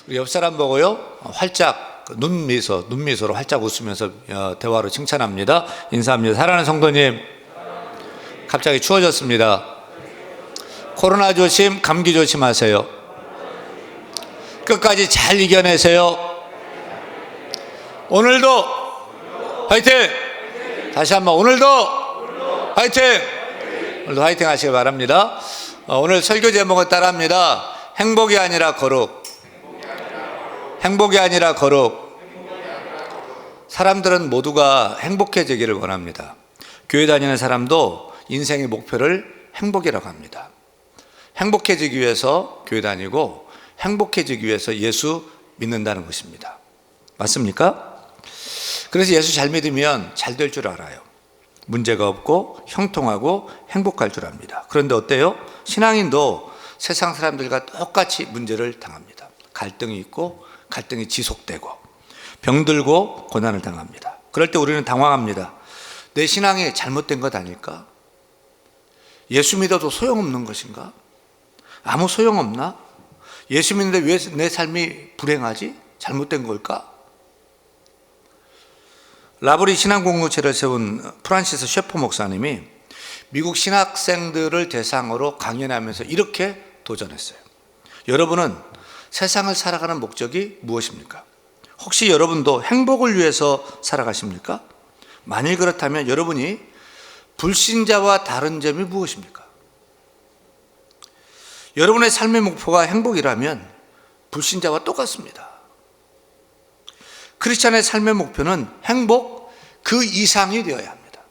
우리 옆 사람 보고요, 활짝 눈미소로 활짝 웃으면서 대화로 칭찬합니다. 인사합니다. 사랑하는 성도님, 갑자기 추워졌습니다. 코로나 조심, 감기 조심하세요. 끝까지 잘 이겨내세요. 오늘도 화이팅! 다시 한번 오늘도 화이팅! 오늘도 화이팅 하시기 바랍니다. 오늘 설교 제목은 따라합니다. 행복이 아니라 거룩. 행복이 아니라 거룩. 사람들은 모두가 행복해지기를 원합니다. 교회 다니는 사람도 인생의 목표를 행복이라고 합니다. 행복해지기 위해서 교회 다니고 행복해지기 위해서 예수 믿는다는 것입니다. 맞습니까? 그래서 예수 잘 믿으면 잘 될 줄 알아요. 문제가 없고 형통하고 행복할 줄 압니다. 그런데 어때요? 신앙인도 세상 사람들과 똑같이 문제를 당합니다. 갈등이 있고 갈등이 지속되고 병들고 고난을 당합니다. 그럴 때 우리는 당황합니다. 내 신앙이 잘못된 것 아닐까? 예수 믿어도 소용없는 것인가? 아무 소용없나? 예수 믿는데 왜 내 삶이 불행하지? 잘못된 걸까? 라브리 신앙공동체를 세운 프란시스 셰퍼 목사님이 미국 신학생들을 대상으로 강연하면서 이렇게 도전했어요. 여러분은 세상을 살아가는 목적이 무엇입니까? 혹시 여러분도 행복을 위해서 살아가십니까? 만일 그렇다면 여러분이 불신자와 다른 점이 무엇입니까? 여러분의 삶의 목표가 행복이라면 불신자와 똑같습니다. 크리스찬의 삶의 목표는 행복 그 이상이 되어야 합니다.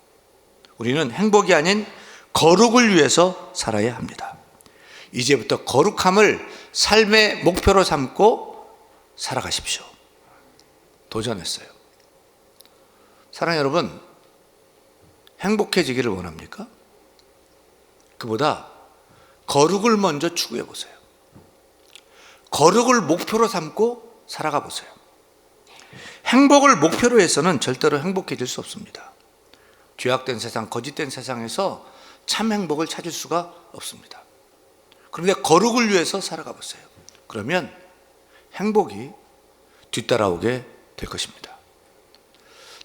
우리는 행복이 아닌 거룩을 위해서 살아야 합니다. 이제부터 거룩함을 삶의 목표로 삼고 살아가십시오. 도전했어요. 사랑하는 여러분, 행복해지기를 원합니까? 그보다 거룩을 먼저 추구해 보세요. 거룩을 목표로 삼고 살아가 보세요. 행복을 목표로 해서는 절대로 행복해질 수 없습니다. 죄악된 세상, 거짓된 세상에서 참 행복을 찾을 수가 없습니다. 그런데 거룩을 위해서 살아가 보세요. 그러면 행복이 뒤따라오게 될 것입니다.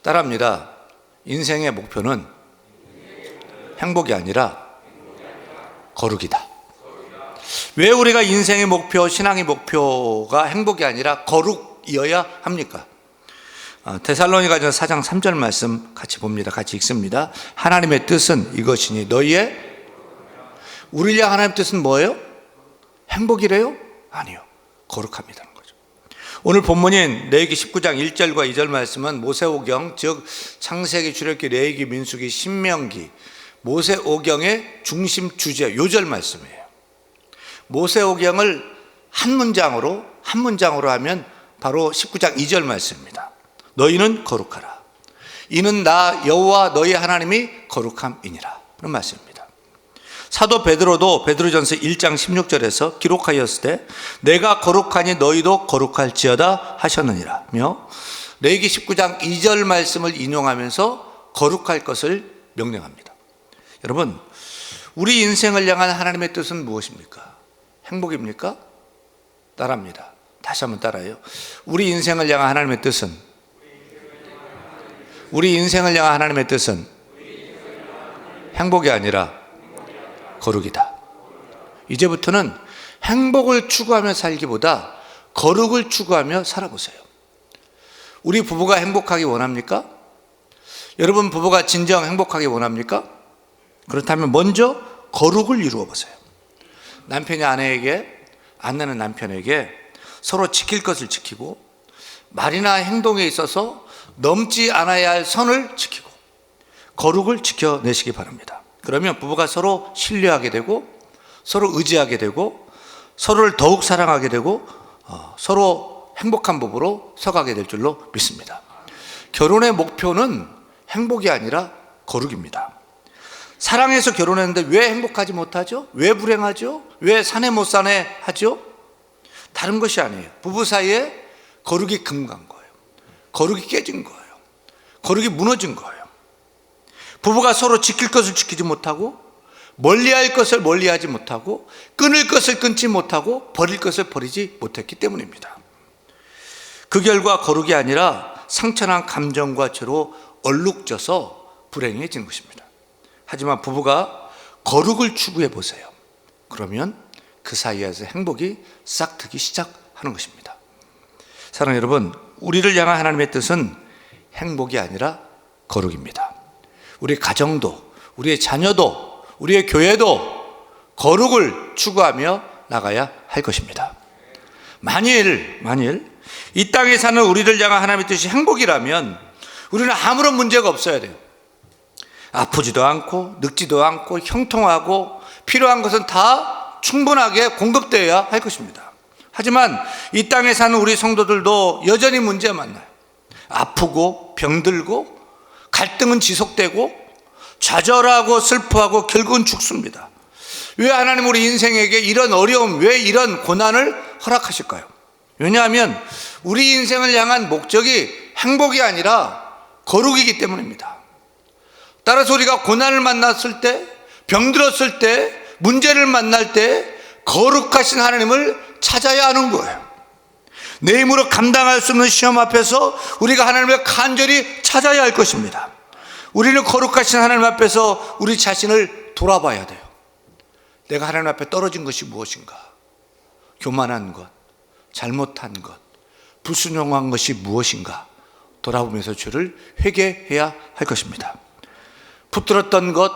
따라합니다. 인생의 목표는 행복이 아니라 거룩이다. 왜 우리가 인생의 목표, 신앙의 목표가 행복이 아니라 거룩이어야 합니까? 데살로니가전서 4장 3절 말씀 같이 봅니다. 같이 읽습니다. 하나님의 뜻은 이것이니 너희의 우리를 향한 하나님의 뜻은 뭐예요? 행복이래요? 아니요. 거룩합니다는 거죠. 오늘 본문인 레위기 19장 1절과 2절 말씀은 모세오경, 즉 창세기, 출애굽기, 레위기, 민수기, 신명기 모세오경의 중심 주제 요절 말씀이에요. 모세오경을 한 문장으로 하면 바로 19장 2절 말씀입니다. 너희는 거룩하라. 이는 나 여호와 너희 하나님이 거룩함이니라. 그런 말씀입니다. 사도 베드로도 베드로전서 1장 16절에서 기록하였을 때 내가 거룩하니 너희도 거룩할지어다 하셨느니라며 레위기 19장 2절 말씀을 인용하면서 거룩할 것을 명령합니다. 여러분, 우리 인생을 향한 하나님의 뜻은 무엇입니까? 행복입니까? 따라합니다. 다시 한번 따라해요. 우리 인생을 향한 하나님의 뜻은 행복이 아니라 거룩이다. 이제부터는 행복을 추구하며 살기보다 거룩을 추구하며 살아보세요. 우리 부부가 행복하기 원합니까? 여러분 부부가 진정 행복하기 원합니까? 그렇다면 먼저 거룩을 이루어 보세요. 남편이 아내는 남편에게 서로 지킬 것을 지키고 말이나 행동에 있어서 넘지 않아야 할 선을 지키고 거룩을 지켜내시기 바랍니다. 그러면 부부가 서로 신뢰하게 되고 서로 의지하게 되고 서로를 더욱 사랑하게 되고 서로 행복한 부부로 서가게 될 줄로 믿습니다. 결혼의 목표는 행복이 아니라 거룩입니다. 사랑해서 결혼했는데 왜 행복하지 못하죠? 왜 불행하죠? 왜 사내 못 사내 하죠? 다른 것이 아니에요. 부부 사이에 거룩이 금간 거예요. 거룩이 깨진 거예요. 거룩이 무너진 거예요. 부부가 서로 지킬 것을 지키지 못하고 멀리할 것을 멀리하지 못하고 끊을 것을 끊지 못하고 버릴 것을 버리지 못했기 때문입니다. 그 결과 거룩이 아니라 상처난 감정과 죄로 얼룩져서 불행해지는 것입니다. 하지만 부부가 거룩을 추구해 보세요. 그러면 그 사이에서 행복이 싹트기 시작하는 것입니다. 사랑하는 여러분, 우리를 향한 하나님의 뜻은 행복이 아니라 거룩입니다. 우리 가정도, 우리의 자녀도, 우리의 교회도 거룩을 추구하며 나가야 할 것입니다. 만일 이 땅에 사는 우리를 향한 하나님의 뜻이 행복이라면 우리는 아무런 문제가 없어야 돼요. 아프지도 않고 늙지도 않고 형통하고 필요한 것은 다 충분하게 공급되어야 할 것입니다. 하지만 이 땅에 사는 우리 성도들도 여전히 문제가 많아요. 아프고 병들고 갈등은 지속되고 좌절하고 슬퍼하고 결국은 죽습니다. 왜 하나님 우리 인생에게 이런 어려움, 왜 이런 고난을 허락하실까요? 왜냐하면 우리 인생을 향한 목적이 행복이 아니라 거룩이기 때문입니다. 따라서 우리가 고난을 만났을 때, 병들었을 때, 문제를 만날 때 거룩하신 하나님을 찾아야 하는 거예요. 내 힘으로 감당할 수 없는 시험 앞에서 우리가 하나님을 간절히 찾아야 할 것입니다. 우리는 거룩하신 하나님 앞에서 우리 자신을 돌아봐야 돼요. 내가 하나님 앞에 떨어진 것이 무엇인가? 교만한 것, 잘못한 것, 불순종한 것이 무엇인가? 돌아보면서 죄를 회개해야 할 것입니다. 붙들었던 것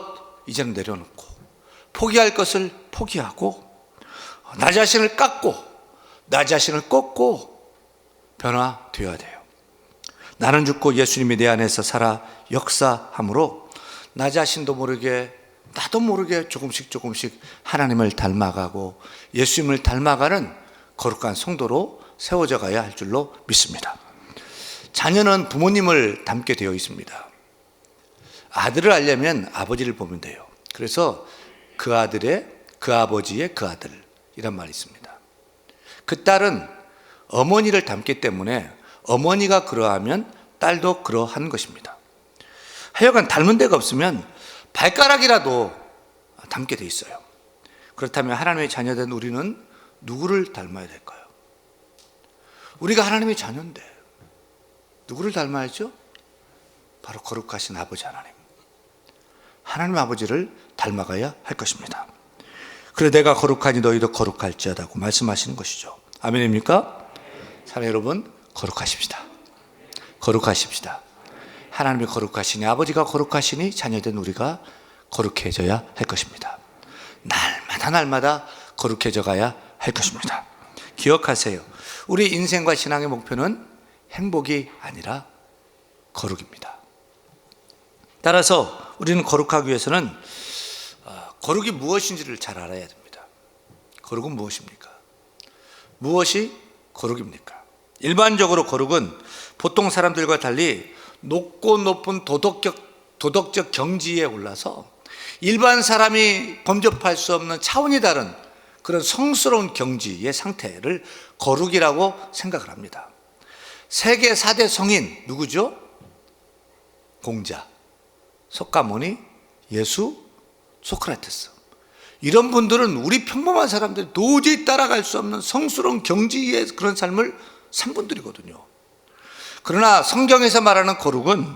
이제는 내려놓고, 포기할 것을 포기하고, 나 자신을 깎고 나 자신을 꺾고 변화되어야 돼요. 나는 죽고 예수님이 내 안에서 살아 역사함으로 나 자신도 모르게, 나도 모르게 조금씩 하나님을 닮아가고 예수님을 닮아가는 거룩한 성도로 세워져 가야 할 줄로 믿습니다. 자녀는 부모님을 닮게 되어 있습니다. 아들을 알려면 아버지를 보면 돼요. 그래서 그 아들의 그 아버지의 그 아들 이란 말이 있습니다. 그 딸은 어머니를 닮기 때문에 어머니가 그러하면 딸도 그러한 것입니다. 하여간 닮은 데가 없으면 발가락이라도 닮게 돼 있어요. 그렇다면 하나님의 자녀된 우리는 누구를 닮아야 될까요? 우리가 하나님의 자녀인데 누구를 닮아야죠? 바로 거룩하신 아버지 하나님 아버지를 닮아가야 할 것입니다. 그래 내가 거룩하니 너희도 거룩할지어다고 말씀하시는 것이죠. 아멘입니까? 사랑하는 여러분, 거룩하십시다. 거룩하십시다. 하나님이 거룩하시니, 아버지가 거룩하시니 자녀된 우리가 거룩해져야 할 것입니다. 날마다 거룩해져 가야 할 것입니다. 기억하세요. 우리 인생과 신앙의 목표는 행복이 아니라 거룩입니다. 따라서 우리는 거룩하기 위해서는 거룩이 무엇인지를 잘 알아야 됩니다. 거룩은 무엇입니까? 무엇이 거룩입니까? 일반적으로 거룩은 보통 사람들과 달리 높고 높은 도덕적 경지에 올라서 일반 사람이 범접할 수 없는 차원이 다른 그런 성스러운 경지의 상태를 거룩이라고 생각을 합니다. 세계 4대 성인 누구죠? 공자, 석가모니, 예수, 소크라테스. 이런 분들은 우리 평범한 사람들이 도저히 따라갈 수 없는 성스러운 경지의 그런 삶을 산 분들이거든요. 그러나 성경에서 말하는 거룩은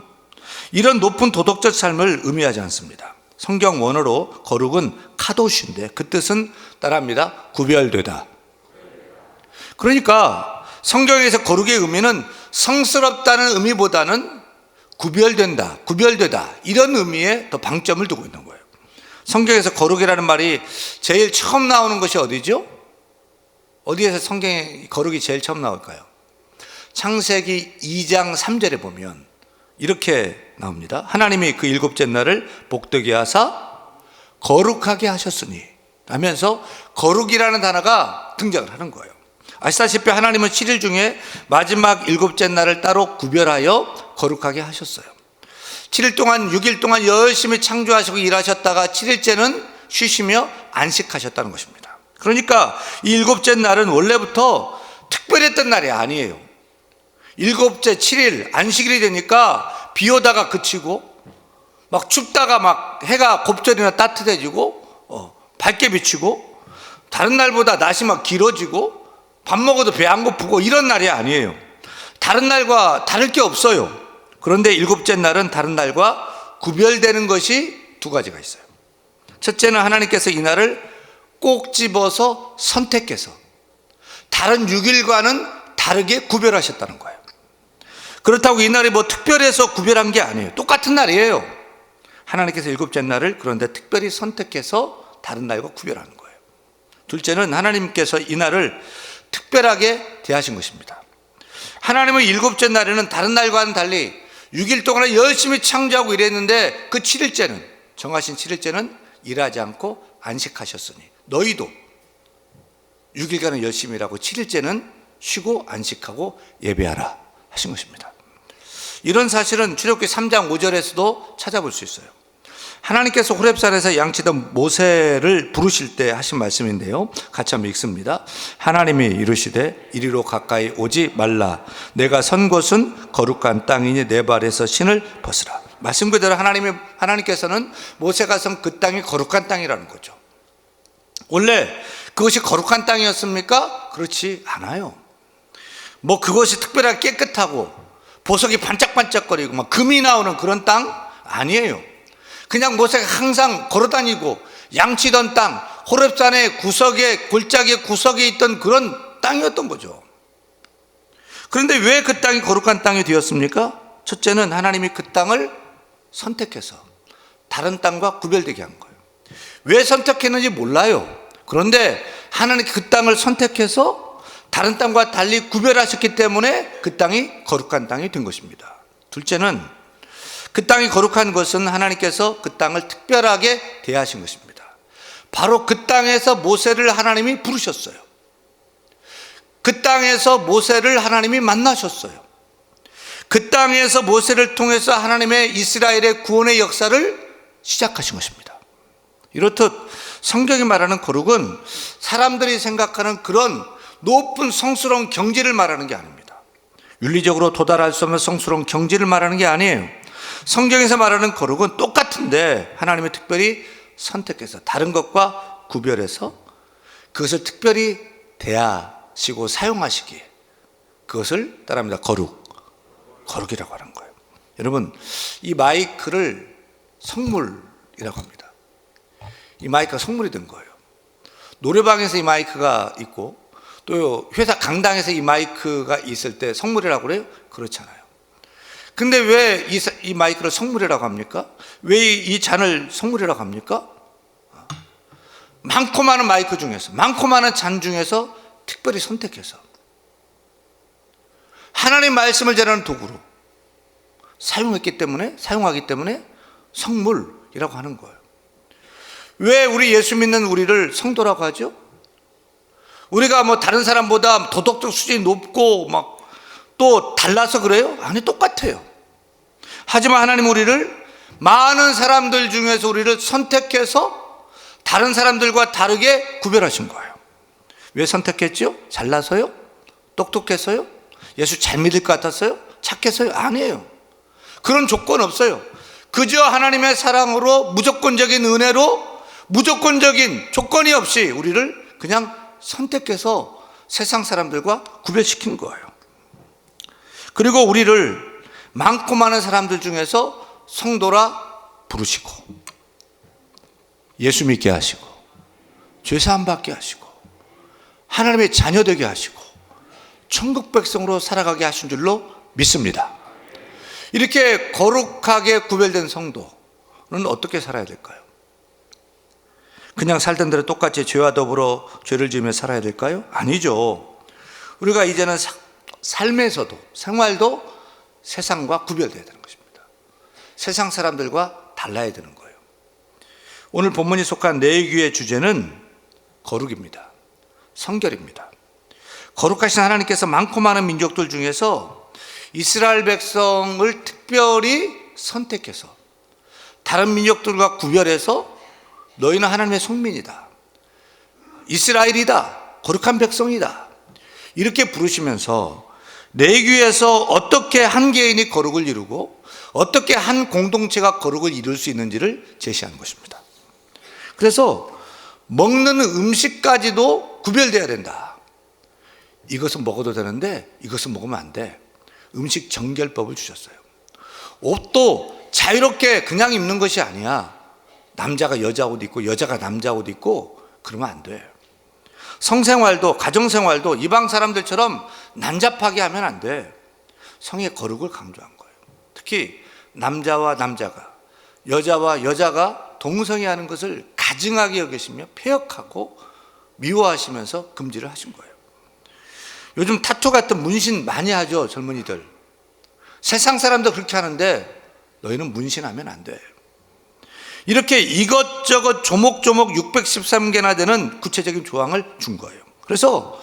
이런 높은 도덕적 삶을 의미하지 않습니다. 성경 원어로 거룩은 카도시인데 그 뜻은 따라합니다. 구별되다. 그러니까 성경에서 거룩의 의미는 성스럽다는 의미보다는 구별되다 이런 의미에 더 방점을 두고 있는 거예요. 성경에서 거룩이라는 말이 제일 처음 나오는 것이 어디죠? 어디에서 성경에 거룩이 제일 처음 나올까요? 창세기 2장 3절에 보면 이렇게 나옵니다. 하나님이 그 일곱째 날을 복되게 하사 거룩하게 하셨으니 하면서 거룩이라는 단어가 등장을 하는 거예요. 아시다시피 하나님은 7일 중에 마지막 일곱째 날을 따로 구별하여 거룩하게 하셨어요. 7일 동안 6일 동안 열심히 창조하시고 일하셨다가 7일째는 쉬시며 안식하셨다는 것입니다. 그러니까 이 일곱째 날은 원래부터 특별했던 날이 아니에요. 일곱째 7일 안식일이 되니까 비 오다가 그치고 막 춥다가 막 해가 곱절이나 따뜻해지고 밝게 비치고 다른 날보다 낮이 막 길어지고 밥 먹어도 배 안 고프고 이런 날이 아니에요. 다른 날과 다를 게 없어요. 그런데 일곱째 날은 다른 날과 구별되는 것이 두 가지가 있어요. 첫째는 하나님께서 이 날을 꼭 집어서 선택해서 다른 6일과는 다르게 구별하셨다는 거예요. 그렇다고 이 날이 뭐 특별해서 구별한 게 아니에요. 똑같은 날이에요. 하나님께서 일곱째 날을 그런데 특별히 선택해서 다른 날과 구별하는 거예요. 둘째는 하나님께서 이 날을 특별하게 대하신 것입니다. 하나님은 일곱째 날에는 다른 날과는 달리 6일 동안 열심히 창조하고 일했는데 그 7일째는, 정하신 7일째는 일하지 않고 안식하셨으니 너희도 6일간은 열심히 일하고 7일째는 쉬고 안식하고 예배하라 하신 것입니다. 이런 사실은 출애굽기 3장 5절에서도 찾아볼 수 있어요. 하나님께서 호렙산에서 양치던 모세를 부르실 때 하신 말씀인데요, 같이 한번 읽습니다. 하나님이 이르시되 이리로 가까이 오지 말라. 내가 선 곳은 거룩한 땅이니 내 발에서 신을 벗으라. 말씀 그대로 하나님께서는 모세가 선 그 땅이 거룩한 땅이라는 거죠. 원래 그것이 거룩한 땅이었습니까? 그렇지 않아요. 뭐 그것이 특별하게 깨끗하고 보석이 반짝반짝거리고 막 금이 나오는 그런 땅 아니에요. 그냥 모세가 항상 걸어다니고 양치던 땅, 호렙산의 구석에, 골짜기의 구석에 있던 그런 땅이었던 거죠. 그런데 왜 그 땅이 거룩한 땅이 되었습니까? 첫째는 하나님이 그 땅을 선택해서 다른 땅과 구별되게 한 거예요. 왜 선택했는지 몰라요. 그런데 하나님이 그 땅을 선택해서 다른 땅과 달리 구별하셨기 때문에 그 땅이 거룩한 땅이 된 것입니다. 둘째는 그 땅이 거룩한 것은 하나님께서 그 땅을 특별하게 대하신 것입니다. 바로 그 땅에서 모세를 하나님이 부르셨어요. 그 땅에서 모세를 하나님이 만나셨어요. 그 땅에서 모세를 통해서 하나님의 이스라엘의 구원의 역사를 시작하신 것입니다. 이렇듯 성경이 말하는 거룩은 사람들이 생각하는 그런 높은 성스러운 경지를 말하는 게 아닙니다. 윤리적으로 도달할 수 없는 성스러운 경지를 말하는 게 아니에요. 성경에서 말하는 거룩은 똑같은데 하나님이 특별히 선택해서 다른 것과 구별해서 그것을 특별히 대하시고 사용하시기에 그것을 따라합니다. 거룩이라고 하는 거예요. 여러분, 이 마이크를 성물이라고 합니다. 이 마이크가 성물이 된 거예요. 노래방에서 이 마이크가 있고 또 회사 강당에서 이 마이크가 있을 때 성물이라고 그래요? 그렇잖아요. 근데 왜 이 마이크를 성물이라고 합니까? 왜 이 잔을 성물이라고 합니까? 많고 많은 마이크 중에서, 많고 많은 잔 중에서 특별히 선택해서 하나님의 말씀을 전하는 도구로 사용하기 때문에 성물이라고 하는 거예요. 왜 우리 예수 믿는 우리를 성도라고 하죠? 우리가 뭐 다른 사람보다 도덕적 수준이 높고 막 또 달라서 그래요? 아니, 똑같아요. 하지만 하나님 우리를 많은 사람들 중에서 우리를 선택해서 다른 사람들과 다르게 구별하신 거예요. 왜 선택했죠? 잘나서요? 똑똑해서요? 예수 잘 믿을 것 같았어요? 착해서요? 아니에요. 그런 조건 없어요. 그저 하나님의 사랑으로, 무조건적인 은혜로, 무조건적인 조건이 없이 우리를 그냥 선택해서 세상 사람들과 구별시킨 거예요. 그리고 우리를 많고 많은 사람들 중에서 성도라 부르시고 예수 믿게 하시고 죄사함 받게 하시고 하나님의 자녀 되게 하시고 천국 백성으로 살아가게 하신 줄로 믿습니다. 이렇게 거룩하게 구별된 성도는 어떻게 살아야 될까요? 그냥 살던 대로 똑같이 죄와 더불어 죄를 지으며 살아야 될까요? 아니죠. 우리가 이제는 삶에서도, 생활도 세상과 구별되어야 되는 것입니다. 세상 사람들과 달라야 되는 거예요. 오늘 본문이 속한 네 귀의 주제는 거룩입니다. 성결입니다. 거룩하신 하나님께서 많고 많은 민족들 중에서 이스라엘 백성을 특별히 선택해서 다른 민족들과 구별해서 너희는 하나님의 속민이다, 이스라엘이다, 거룩한 백성이다, 이렇게 부르시면서 내귀에서 어떻게 한 개인이 거룩을 이루고 어떻게 한 공동체가 거룩을 이룰 수 있는지를 제시하는 것입니다. 그래서 먹는 음식까지도 구별되어야 된다. 이것은 먹어도 되는데 이것은 먹으면 안 돼. 음식 정결법을 주셨어요. 옷도 자유롭게 그냥 입는 것이 아니야. 남자가 여자 옷 입고 여자가 남자 옷 입고 그러면 안 돼. 성생활도 가정생활도 이방 사람들처럼 난잡하게 하면 안 돼. 성의 거룩을 강조한 거예요. 특히 남자와 남자가, 여자와 여자가 동성애 하는 것을 가증하게 여기시며 폐역하고 미워하시면서 금지를 하신 거예요. 요즘 타투 같은 문신 많이 하죠, 젊은이들. 세상 사람도 그렇게 하는데 너희는 문신하면 안 돼. 이렇게 이것저것 조목조목 613개나 되는 구체적인 조항을 준 거예요. 그래서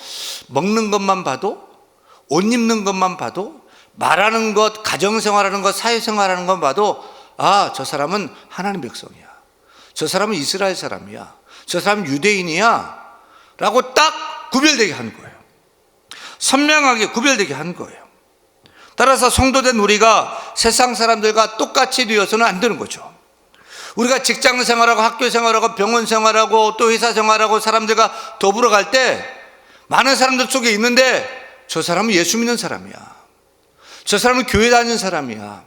먹는 것만 봐도, 옷 입는 것만 봐도, 말하는 것, 가정생활하는 것, 사회생활하는 것 봐도 아, 저 사람은 하나님 백성이야. 저 사람은 이스라엘 사람이야. 저 사람은 유대인이야. 라고 딱 구별되게 하는 거예요. 선명하게 구별되게 하는 거예요. 따라서 성도된 우리가 세상 사람들과 똑같이 되어서는 안 되는 거죠. 우리가 직장 생활하고 학교 생활하고 병원 생활하고 또 회사 생활하고 사람들과 더불어 갈 때 많은 사람들 속에 있는데 저 사람은 예수 믿는 사람이야. 저 사람은 교회 다니는 사람이야.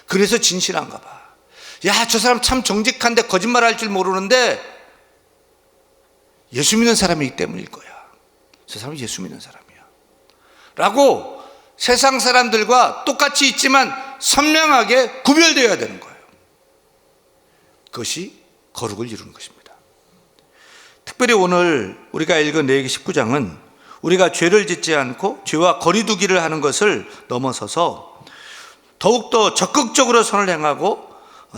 그래서 진실한가 봐. 야, 저 사람 참 정직한데 거짓말할 줄 모르는데 예수 믿는 사람이기 때문일 거야. 저 사람은 예수 믿는 사람이야. 라고 세상 사람들과 똑같이 있지만 선명하게 구별되어야 되는 거예요. 그것이 거룩을 이루는 것입니다. 특별히 오늘 우리가 읽은 레위기 19장은 우리가 죄를 짓지 않고 죄와 거리두기를 하는 것을 넘어서서 더욱더 적극적으로 선을 행하고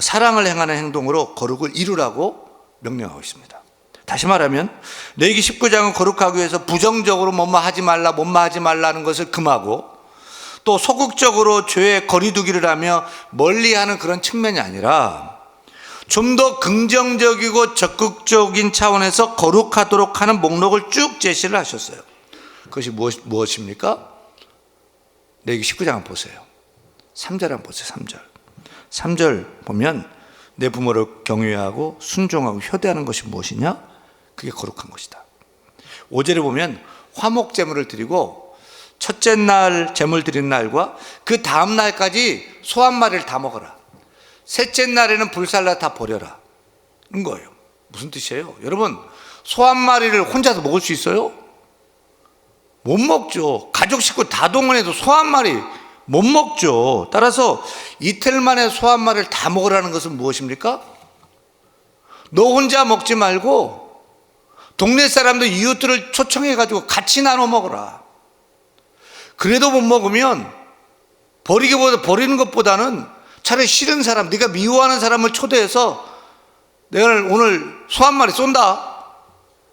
사랑을 행하는 행동으로 거룩을 이루라고 명령하고 있습니다. 다시 말하면 레위기 19장은 거룩하기 위해서 부정적으로 뭐뭐 하지 말라 뭐뭐 하지 말라는 것을 금하고 또 소극적으로 죄의 거리두기를 하며 멀리하는 그런 측면이 아니라 좀 더 긍정적이고 적극적인 차원에서 거룩하도록 하는 목록을 쭉 제시를 하셨어요. 그것이 무엇입니까? 레위기 19장 한번 보세요. 3절 한번 보세요. 3절. 3절 보면 내 부모를 경외하고 순종하고 효대하는 것이 무엇이냐? 그게 거룩한 것이다. 5절에 보면 화목 제물을 드리고 첫째 날 제물 드리는 날과 그 다음 날까지 소 한 마리를 다 먹어라. 셋째 날에는 불살라 다 버려라. 는 거예요. 무슨 뜻이에요? 여러분, 소 한 마리를 혼자서 먹을 수 있어요? 못 먹죠. 가족 식구 다 동원해도 소 한 마리 못 먹죠. 따라서 이틀 만에 소 한 마리를 다 먹으라는 것은 무엇입니까? 너 혼자 먹지 말고 동네 사람들 이웃들을 초청해가지고 같이 나눠 먹어라. 그래도 못 먹으면 버리는 것보다는 차라리 싫은 사람, 네가 미워하는 사람을 초대해서 내가 오늘 소 한 마리 쏜다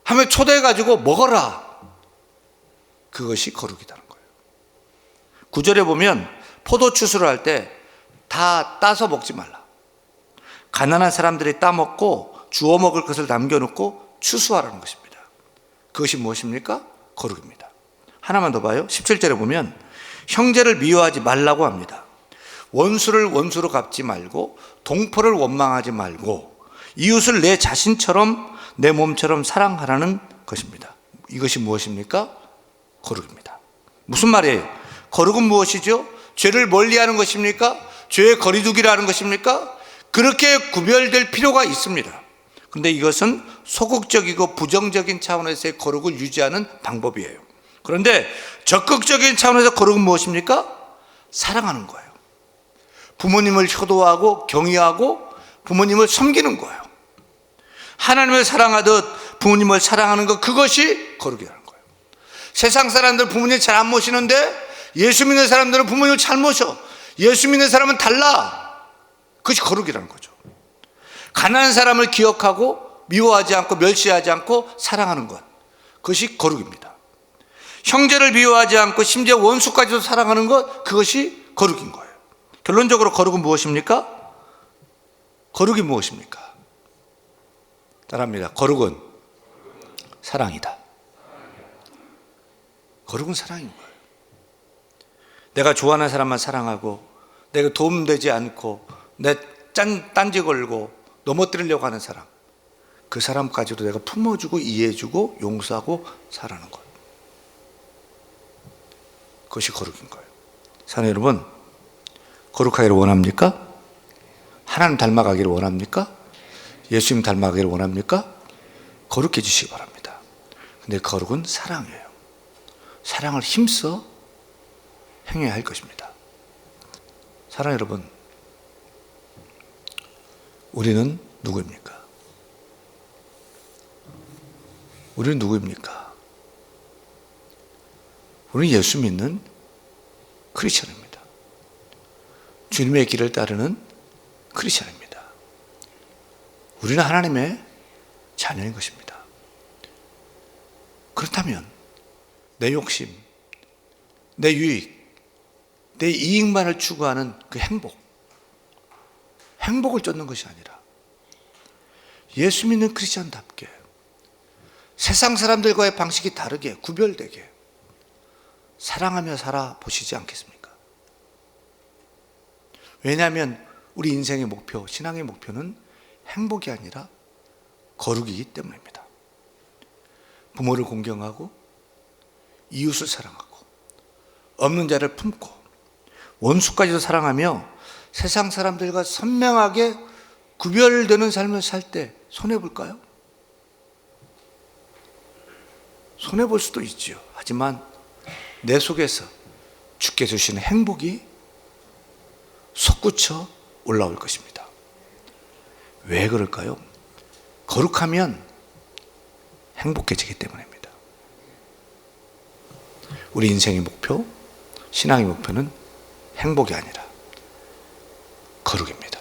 하면 초대해가지고 먹어라. 그것이 거룩이라는 거예요. 9절에 보면 포도 추수를 할 때 다 따서 먹지 말라. 가난한 사람들이 따먹고 주워 먹을 것을 남겨놓고 추수하라는 것입니다. 그것이 무엇입니까? 거룩입니다. 하나만 더 봐요. 17절에 보면 형제를 미워하지 말라고 합니다. 원수를 원수로 갚지 말고 동포를 원망하지 말고 이웃을 내 자신처럼 내 몸처럼 사랑하라는 것입니다. 이것이 무엇입니까? 거룩입니다. 무슨 말이에요? 거룩은 무엇이죠? 죄를 멀리하는 것입니까? 죄의 거리두기를 하는 것입니까? 그렇게 구별될 필요가 있습니다. 그런데 이것은 소극적이고 부정적인 차원에서의 거룩을 유지하는 방법이에요. 그런데 적극적인 차원에서 거룩은 무엇입니까? 사랑하는 거예요. 부모님을 효도하고 경외하고 부모님을 섬기는 거예요. 하나님을 사랑하듯 부모님을 사랑하는 것, 그것이 거룩이라는 거예요. 세상 사람들 부모님 잘 안 모시는데 예수 믿는 사람들은 부모님을 잘 모셔. 예수 믿는 사람은 달라. 그것이 거룩이라는 거죠. 가난한 사람을 기억하고 미워하지 않고 멸시하지 않고 사랑하는 것, 그것이 거룩입니다. 형제를 미워하지 않고 심지어 원수까지도 사랑하는 것, 그것이 거룩인 거예요. 결론적으로 거룩은 무엇입니까? 거룩이 무엇입니까? 따라합니다. 거룩은 사랑이다. 거룩은 사랑인 거예요. 내가 좋아하는 사람만 사랑하고 내가 도움되지 않고 내 딴지 걸고 넘어뜨리려고 하는 사람, 그 사람까지도 내가 품어주고 이해해주고 용서하고 살아가는 거예요. 그것이 거룩인 거예요. 사랑하는 여러분, 거룩하기를 원합니까? 하나님 닮아가기를 원합니까? 예수님 닮아가기를 원합니까? 거룩해지시기 바랍니다. 근데 거룩은 사랑이에요. 사랑을 힘써 행해야 할 것입니다. 사랑하는 여러분, 우리는 누구입니까? 우리는 누구입니까? 우리는 예수 믿는 크리스천입니다. 주님의 길을 따르는 크리스천입니다. 우리는 하나님의 자녀인 것입니다. 그렇다면 내 욕심, 내 유익, 내 이익만을 추구하는 그 행복을 쫓는 것이 아니라 예수 믿는 크리스천답게 세상 사람들과의 방식이 다르게 구별되게 사랑하며 살아보시지 않겠습니까? 왜냐하면 우리 인생의 목표, 신앙의 목표는 행복이 아니라 거룩이기 때문입니다. 부모를 공경하고 이웃을 사랑하고 없는 자를 품고 원수까지도 사랑하며 세상 사람들과 선명하게 구별되는 삶을 살 때 손해볼까요? 손해볼 수도 있죠. 하지만 내 속에서 주께 주신 행복이 솟구쳐 올라올 것입니다. 왜 그럴까요? 거룩하면 행복해지기 때문입니다. 우리 인생의 목표, 신앙의 목표는 행복이 아니라 거룩입니다.